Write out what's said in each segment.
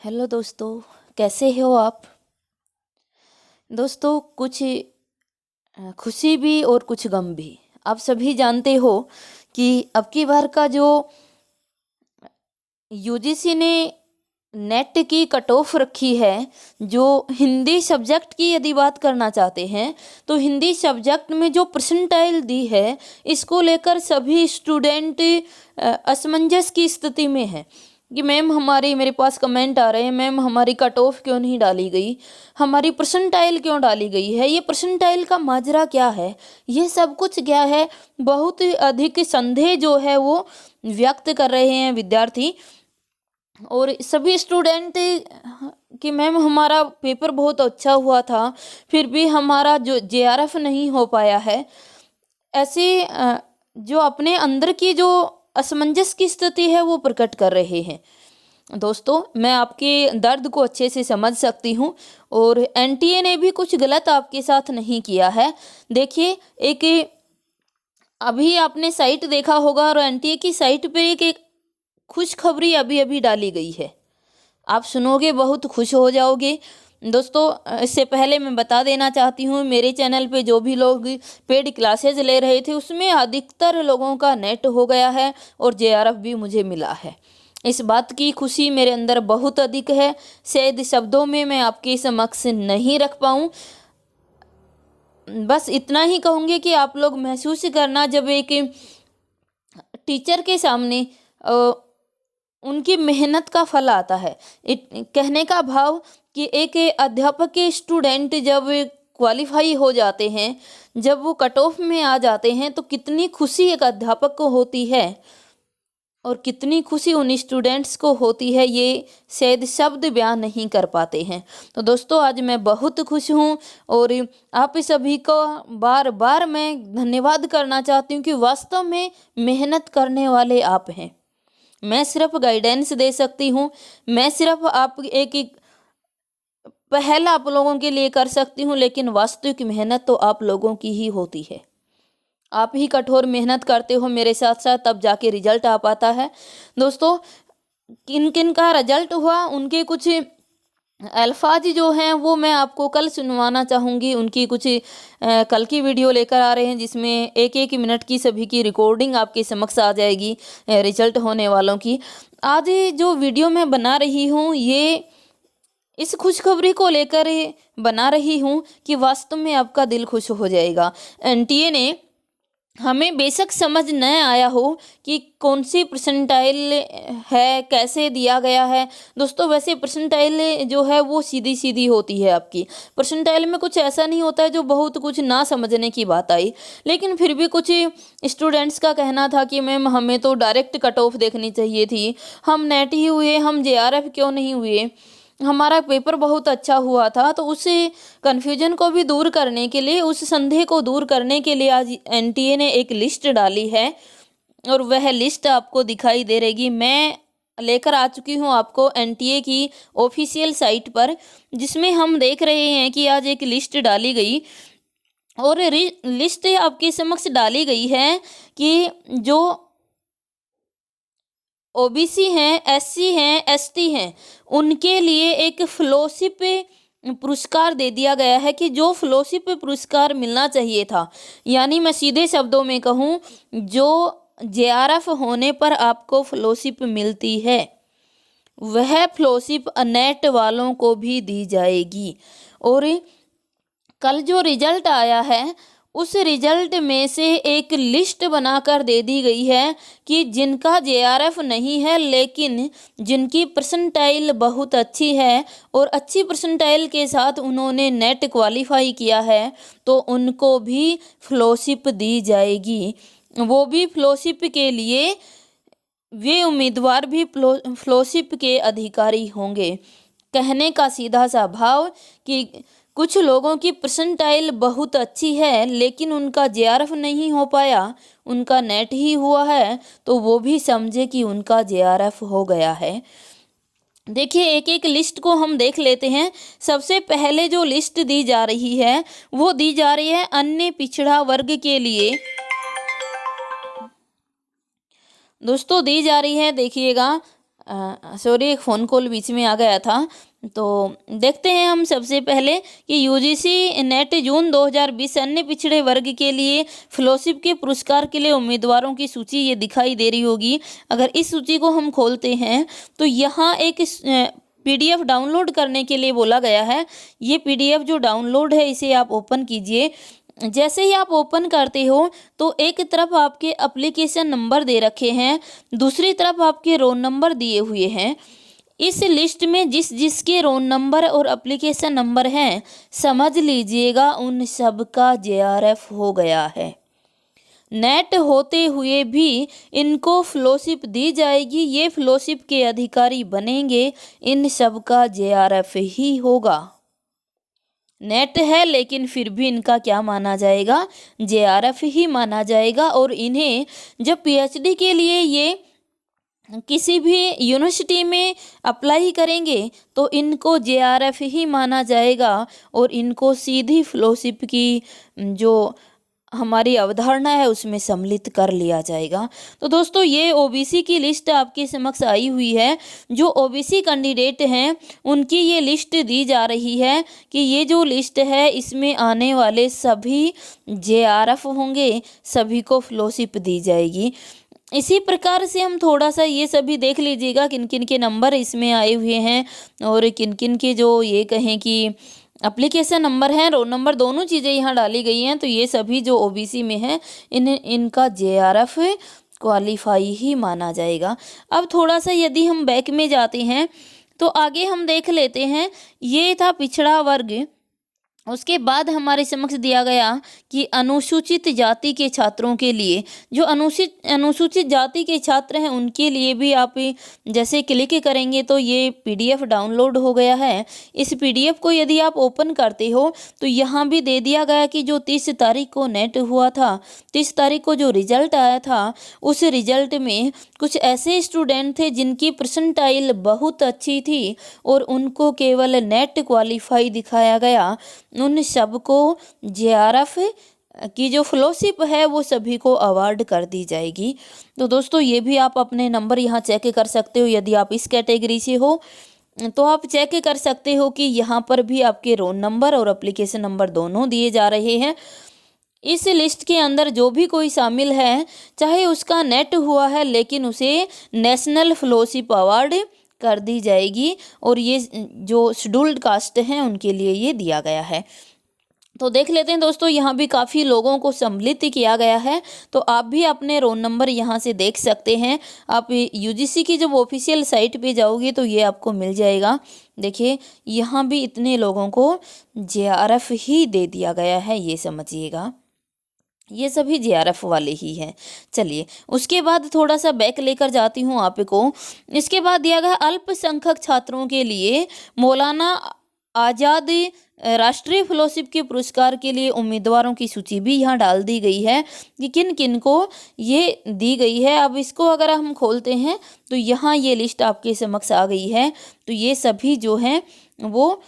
Hello दोस्तों, कैसे हो आप। दोस्तों कुछ खुशी भी और कुछ गम भी। आप सभी जानते हो कि अब की बार का जो यूजीसी ने नेट की कट ऑफ रखी है, जो हिंदी सब्जेक्ट की यदि बात करना चाहते हैं तो हिंदी सब्जेक्ट में जो परसेंटाइल दी है, इसको लेकर सभी स्टूडेंट असमंजस की स्थिति में है कि मैम हमारी, मेरे पास कमेंट आ रहे हैं, मैम हमारी कट ऑफ क्यों नहीं डाली गई, हमारी परसेंटाइल क्यों डाली गई है, ये परसेंटाइल का माजरा क्या है, ये सब कुछ क्या है। बहुत अधिक संदेह जो है वो व्यक्त कर रहे हैं विद्यार्थी और सभी स्टूडेंट कि मैम हमारा पेपर बहुत अच्छा हुआ था, फिर भी हमारा जो जेआरएफ नहीं हो पाया है। ऐसे जो अपने अंदर की जो असमंजस की स्थिति है वो प्रकट कर रहे हैं। दोस्तों मैं आपके दर्द को अच्छे से समझ सकती हूँ और एनटीए ने भी कुछ गलत आपके साथ नहीं किया है। देखिए, एक अभी आपने साइट देखा होगा और एनटीए की साइट पे एक खुशखबरी अभी अभी डाली गई है। आप सुनोगे बहुत खुश हो जाओगे। दोस्तों इससे पहले मैं बता देना चाहती हूँ, मेरे चैनल पे जो भी लोग पेड क्लासेज ले रहे थे उसमें अधिकतर लोगों का नेट हो गया है और जेआरएफ भी मुझे मिला है। इस बात की खुशी मेरे अंदर बहुत अधिक है, शायद शब्दों में मैं आपके समक्ष नहीं रख पाऊँ। बस इतना ही कहूँगी कि आप लोग महसूस करना, जब एक टीचर के सामने उनकी मेहनत का फल आता है। कहने का भाव कि एक अध्यापक के स्टूडेंट जब क्वालिफाई हो जाते हैं, जब वो कट ऑफ में आ जाते हैं, तो कितनी खुशी एक अध्यापक को होती है और कितनी खुशी उन स्टूडेंट्स को होती है, ये शायद शब्द बयान नहीं कर पाते हैं। तो दोस्तों आज मैं बहुत खुश हूँ और आप सभी को बार बार मैं धन्यवाद करना चाहती हूँ कि वास्तव में मेहनत करने वाले आप हैं। मैं सिर्फ गाइडेंस दे सकती हूँ, मैं सिर्फ आप एक पहल आप लोगों के लिए कर सकती हूँ, लेकिन वास्तविक मेहनत तो आप लोगों की ही होती है। आप ही कठोर मेहनत करते हो मेरे साथ साथ, तब जाके रिजल्ट आ पाता है। दोस्तों किन किन का रिजल्ट हुआ, उनके कुछ अल्फाज जो हैं वो मैं आपको कल सुनवाना चाहूँगी। उनकी कुछ कल की वीडियो लेकर आ रहे हैं जिसमें एक एक मिनट की सभी की रिकॉर्डिंग आपके समक्ष आ जाएगी रिजल्ट होने वालों की। आज जो वीडियो मैं बना रही हूँ ये इस खुशखबरी को लेकर बना रही हूँ कि वास्तव में आपका दिल खुश हो जाएगा। एनटीए ने हमें बेशक समझ न आया हो कि कौन सी परसेंटाइल है, कैसे दिया गया है। दोस्तों वैसे परसेंटाइल जो है वो सीधी सीधी होती है। आपकी परसेंटाइल में कुछ ऐसा नहीं होता है जो बहुत कुछ ना समझने की बात आई, लेकिन फिर भी कुछ स्टूडेंट्स का कहना था कि मैम हमें तो डायरेक्ट कट ऑफ देखनी चाहिए थी, हम नेट ही हुए, हम जेआरएफ क्यों नहीं हुए, हमारा पेपर बहुत अच्छा हुआ था। तो उस कन्फ्यूजन को भी दूर करने के लिए, उस संदेह को दूर करने के लिए आज एनटीए ने एक लिस्ट डाली है और वह लिस्ट आपको दिखाई दे रहेगी। मैं लेकर आ चुकी हूँ आपको एनटीए की ऑफिशियल साइट पर, जिसमें हम देख रहे हैं कि आज एक लिस्ट डाली गई और लिस्ट आपके समक्ष डाली गई है कि जो ओबीसी हैं, एससी हैं, एसटी हैं, उनके लिए एक फेलोशिप पुरस्कार दे दिया गया है कि जो फेलोशिप पुरस्कार मिलना चाहिए था, यानी मैं सीधे शब्दों में कहूँ, जो जेआरएफ होने पर आपको फेलोशिप मिलती है वह फेलोशिप नेट वालों को भी दी जाएगी। और कल जो रिजल्ट आया है उस रिजल्ट में से एक लिस्ट बनाकर दे दी गई है कि जिनका जेआरएफ नहीं है लेकिन जिनकी परसेंटाइल बहुत अच्छी है और अच्छी परसेंटाइल के साथ उन्होंने नेट क्वालिफाई किया है, तो उनको भी फेलोशिप दी जाएगी। वो भी फेलोशिप के लिए, वे उम्मीदवार भी फेलोशिप के अधिकारी होंगे। कहने का सीधा सा भाव कि कुछ लोगों की परसेंटाइल बहुत अच्छी है लेकिन उनका जेआरएफ नहीं हो पाया, उनका नेट ही हुआ है, तो वो भी समझे कि उनका जेआरएफ हो गया है। देखिए एक एक लिस्ट को हम देख लेते हैं। सबसे पहले जो लिस्ट दी जा रही है वो दी जा रही है अन्य पिछड़ा वर्ग के लिए। दोस्तों दी जा रही है, देखिएगा, सॉरी, एक फ़ोन कॉल बीच में आ गया था। तो देखते हैं हम सबसे पहले कि यूजीसी नेट जून 2020 अन्य पिछड़े वर्ग के लिए फेलोशिप के पुरस्कार के लिए उम्मीदवारों की सूची ये दिखाई दे रही होगी। अगर इस सूची को हम खोलते हैं तो यहाँ एक पीडीएफ डाउनलोड करने के लिए बोला गया है। ये पीडीएफ जो डाउनलोड है इसे आप ओपन कीजिए। जैसे ही आप ओपन करते हो तो एक तरफ आपके एप्लीकेशन नंबर दे रखे हैं, दूसरी तरफ आपके रोल नंबर दिए हुए हैं। इस लिस्ट में जिस जिसके रोल नंबर और एप्लीकेशन नंबर हैं, समझ लीजिएगा उन सब का जेआरएफ हो गया है। नेट होते हुए भी इनको फेलोशिप दी जाएगी, ये फेलोशिप के अधिकारी बनेंगे, इन सब का जेआरएफ ही होगा। नेट है लेकिन फिर भी इनका क्या माना जाएगा, जेआरएफ ही माना जाएगा। और इन्हें जब पीएचडी के लिए ये किसी भी यूनिवर्सिटी में अप्लाई करेंगे तो इनको जेआरएफ ही माना जाएगा और इनको सीधी फेलोशिप की जो हमारी अवधारणा है उसमें सम्मिलित कर लिया जाएगा। तो दोस्तों, ये ओबीसी की लिस्ट आपके समक्ष आई हुई है। जो ओबीसी कैंडिडेट हैं उनकी ये लिस्ट दी जा रही है कि ये जो लिस्ट है इसमें आने वाले सभी जेआरएफ होंगे, सभी को फेलोशिप दी जाएगी। इसी प्रकार से हम थोड़ा सा ये सभी देख लीजिएगा किन किन के नंबर इसमें आए हुए हैं और किन किन के जो ये कहें कि एप्लीकेशन नंबर है, रोल नंबर, दोनों चीज़ें यहाँ डाली गई हैं। तो ये सभी जो ओबीसी में हैं इनका जेआरएफ क्वालिफाई ही माना जाएगा। अब थोड़ा सा यदि हम बैक में जाते हैं तो आगे हम देख लेते हैं, ये था पिछड़ा वर्ग। उसके बाद हमारे समक्ष दिया गया कि अनुसूचित जाति के छात्रों के लिए, जो अनुसूचित जाति के छात्र हैं उनके लिए भी आप जैसे क्लिक करेंगे तो ये पीडीएफ डाउनलोड हो गया है। इस पीडीएफ को यदि आप ओपन करते हो तो यहाँ भी दे दिया गया कि जो 30 तारीख को नेट हुआ था, 30 तारीख को जो रिजल्ट आया था उस रिजल्ट में कुछ ऐसे स्टूडेंट थे जिनकी परसेंटाइल बहुत अच्छी थी और उनको केवल नेट क्वालिफाई दिखाया गया। उन सबको जेआरएफ की जो फेलोशिप है वो सभी को अवार्ड कर दी जाएगी। तो दोस्तों, ये भी आप अपने नंबर यहाँ चेक कर सकते हो। यदि आप इस कैटेगरी से हो तो आप चेक कर सकते हो कि यहाँ पर भी आपके रोल नंबर और एप्लीकेशन नंबर दोनों दिए जा रहे हैं। इस लिस्ट के अंदर जो भी कोई शामिल है, चाहे उसका नेट हुआ है लेकिन उसे नेशनल फेलोशिप अवार्ड कर दी जाएगी और ये जो शेड्यूल्ड कास्ट हैं उनके लिए ये दिया गया है। तो देख लेते हैं दोस्तों, यहाँ भी काफ़ी लोगों को सम्मिलित किया गया है। तो आप भी अपने रोल नंबर यहाँ से देख सकते हैं। आप यूजीसी की जब ऑफिशियल साइट पे जाओगे तो ये आपको मिल जाएगा। देखिए, यहाँ भी इतने लोगों को जेआरएफ ही दे दिया गया है, ये समझिएगा। ये सभी जेआरएफ वाले ही हैं। चलिए, उसके बाद थोड़ा सा बैक लेकर जाती हूँ आपको। इसके बाद दिया गया अल्पसंख्यक छात्रों के लिए मौलाना आज़ाद राष्ट्रीय फेलोशिप के पुरस्कार के लिए उम्मीदवारों की सूची भी यहाँ डाल दी गई है कि किन किन को ये दी गई है। अब इसको अगर हम खोलते हैं तो यहाँ ये लिस्ट आपके समक्ष आ गई है। तो ये सभी जो हैं वो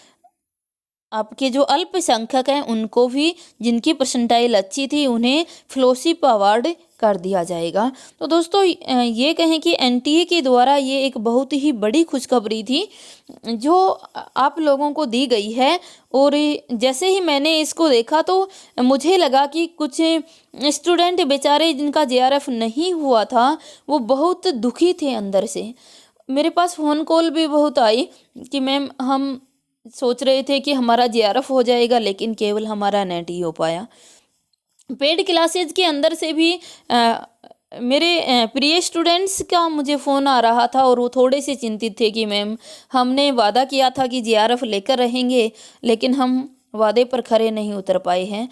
आपके जो अल्पसंख्यक हैं उनको भी, जिनकी परसेंटाइल अच्छी थी, उन्हें फेलोशिप अवार्ड कर दिया जाएगा। तो दोस्तों, ये कहें कि एनटीए के द्वारा ये एक बहुत ही बड़ी खुशखबरी थी जो आप लोगों को दी गई है। और जैसे ही मैंने इसको देखा तो मुझे लगा कि कुछ स्टूडेंट बेचारे जिनका जेआरएफ नहीं हुआ था वो बहुत दुखी थे अंदर से। मेरे पास फ़ोन कॉल भी बहुत आई कि मैम, हम सोच रहे थे कि हमारा जेआरएफ हो जाएगा लेकिन केवल हमारा नेट ही हो पाया। पेड क्लासेज के अंदर से भी मेरे प्रिय स्टूडेंट्स का मुझे फ़ोन आ रहा था और वो थोड़े से चिंतित थे कि मैम, हमने वादा किया था कि जेआरएफ लेकर रहेंगे लेकिन हम वादे पर खरे नहीं उतर पाए हैं।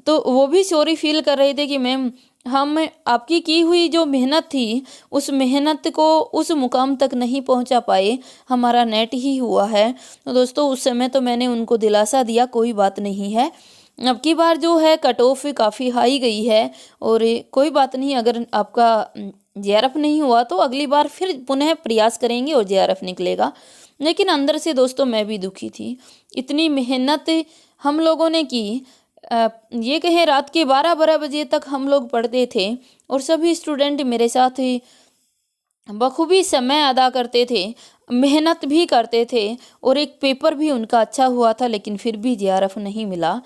तो वो भी सॉरी फील कर रहे थे कि मैम, हम आपकी की हुई जो मेहनत थी उस मेहनत को उस मुकाम तक नहीं पहुंचा पाए, हमारा नेट ही हुआ है। तो दोस्तों, उस समय तो मैंने उनको दिलासा दिया, कोई बात नहीं है, अब की बार जो है कट ऑफ काफ़ी हाई गई है और कोई बात नहीं, अगर आपका जेआरएफ नहीं हुआ तो अगली बार फिर पुनः प्रयास करेंगे और जेआरएफ निकलेगा। लेकिन अंदर से दोस्तों मैं भी दुखी थी। इतनी मेहनत हम लोगों ने की, ये कहें रात के 12-12 बजे तक हम लोग पढ़ते थे और सभी स्टूडेंट मेरे साथ बखूबी समय अदा करते थे, मेहनत भी करते थे और एक पेपर भी उनका अच्छा हुआ था, लेकिन फिर भी जेआरएफ नहीं मिला।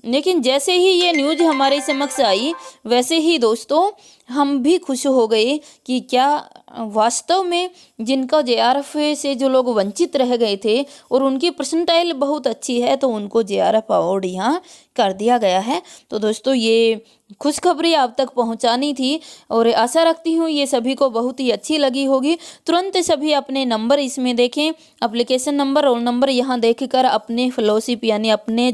लेकिन जैसे ही ये न्यूज़ हमारे समक्ष आई, वैसे ही दोस्तों हम भी खुश हो गए कि क्या वास्तव में जिनका जेआरएफ से जो लोग वंचित रह गए थे और उनकी परसेंटाइल बहुत अच्छी है, तो उनको जेआरएफ अवार्ड यहाँ कर दिया गया है। तो दोस्तों ये खुशखबरी आप तक पहुंचानी थी और आशा रखती हूँ ये सभी को बहुत ही अच्छी लगी होगी। तुरंत सभी अपने नंबर इसमें देखें, एप्लीकेशन नंबर, रोल नंबर यहाँ देखकर अपने फेलोशिप यानी अपने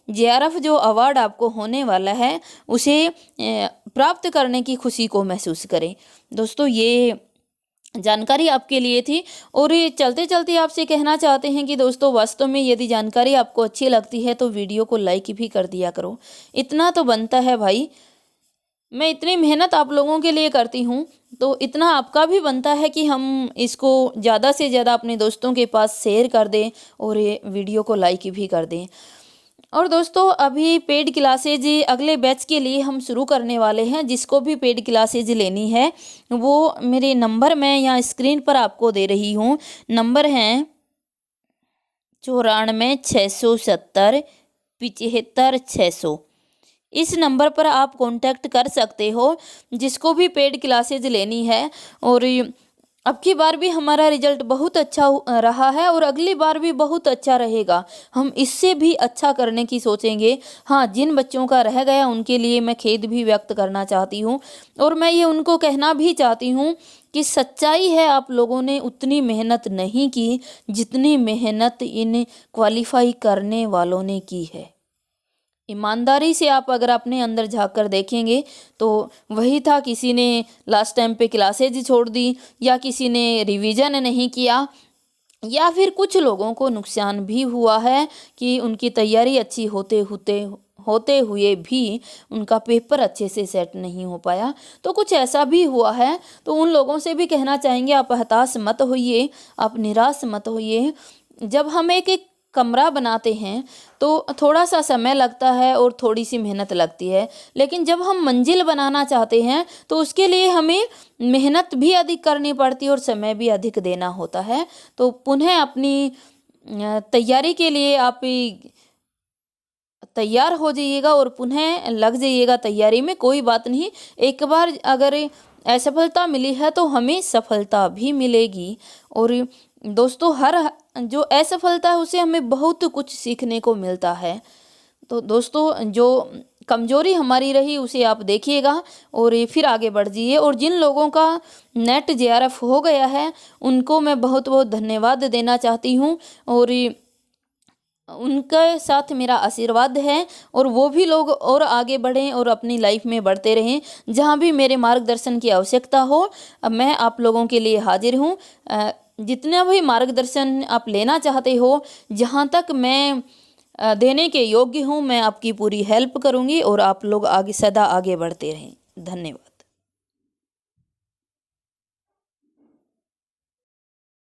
जेआरएफ जो अवार्ड आपको होने वाला है उसे प्राप्त करने की खुशी को महसूस करें। दोस्तों ये जानकारी आपके लिए थी। और ये चलते चलते आपसे कहना चाहते हैं कि दोस्तों वास्तव में यदि जानकारी आपको अच्छी लगती है तो वीडियो को लाइक भी कर दिया करो, इतना तो बनता है भाई। मैं इतनी मेहनत आप लोगों के लिए करती हूँ, तो इतना आपका भी बनता है कि हम इसको ज़्यादा से ज़्यादा अपने दोस्तों के पास शेयर कर दें और ये वीडियो को लाइक भी कर दें। और दोस्तों अभी पेड क्लासेज अगले बैच के लिए हम शुरू करने वाले हैं। जिसको भी पेड क्लासेज लेनी है वो मेरे नंबर मैं यहाँ स्क्रीन पर आपको दे रही हूँ। नंबर हैं 94 670 75 600। इस नंबर पर आप कांटेक्ट कर सकते हो जिसको भी पेड क्लासेज लेनी है। और अब की बार भी हमारा रिजल्ट बहुत अच्छा रहा है और अगली बार भी बहुत अच्छा रहेगा। हम इससे भी अच्छा करने की सोचेंगे। हाँ, जिन बच्चों का रह गया उनके लिए मैं खेद भी व्यक्त करना चाहती हूँ और मैं ये उनको कहना भी चाहती हूँ कि सच्चाई है आप लोगों ने उतनी मेहनत नहीं की जितनी मेहनत इन क्वालिफाई करने वालों ने की है। ईमानदारी से आप अगर अपने अंदर झाँक कर देखेंगे तो वही था, किसी ने लास्ट टाइम पे क्लासेज छोड़ दी या किसी ने रिवीजन नहीं किया या फिर कुछ लोगों को नुकसान भी हुआ है कि उनकी तैयारी अच्छी होते हुए भी उनका पेपर अच्छे से सेट नहीं हो पाया। तो कुछ ऐसा भी हुआ है, तो उन लोगों से भी कहना चाहेंगे आप हताश मत होइए, आप निराश मत होइए। जब हम एक कमरा बनाते हैं तो थोड़ा सा समय लगता है और थोड़ी सी मेहनत लगती है, लेकिन जब हम मंजिल बनाना चाहते हैं तो उसके लिए हमें मेहनत भी अधिक करनी पड़ती है और समय भी अधिक देना होता है। तो पुनः अपनी तैयारी के लिए आप तैयार हो जाइएगा और पुनः लग जाइएगा तैयारी में। कोई बात नहीं, एक बार अगर असफलता मिली है तो हमें सफलता भी मिलेगी। और दोस्तों हर जो असफलता है उसे हमें बहुत कुछ सीखने को मिलता है। तो दोस्तों जो कमजोरी हमारी रही उसे आप देखिएगा और ये फिर आगे बढ़ जाइए। और जिन लोगों का नेट जेआरएफ हो गया है उनको मैं बहुत बहुत धन्यवाद देना चाहती हूँ और उनके साथ मेरा आशीर्वाद है और वो भी लोग और आगे बढ़ें और अपनी लाइफ में बढ़ते रहें। जहाँ भी मेरे मार्गदर्शन की आवश्यकता हो मैं आप लोगों के लिए हाजिर हूँ। जितना भी मार्गदर्शन आप लेना चाहते हो, जहाँ तक मैं देने के योग्य हूँ, मैं आपकी पूरी हेल्प करूँगी और आप लोग आगे सदा आगे बढ़ते रहें। धन्यवाद।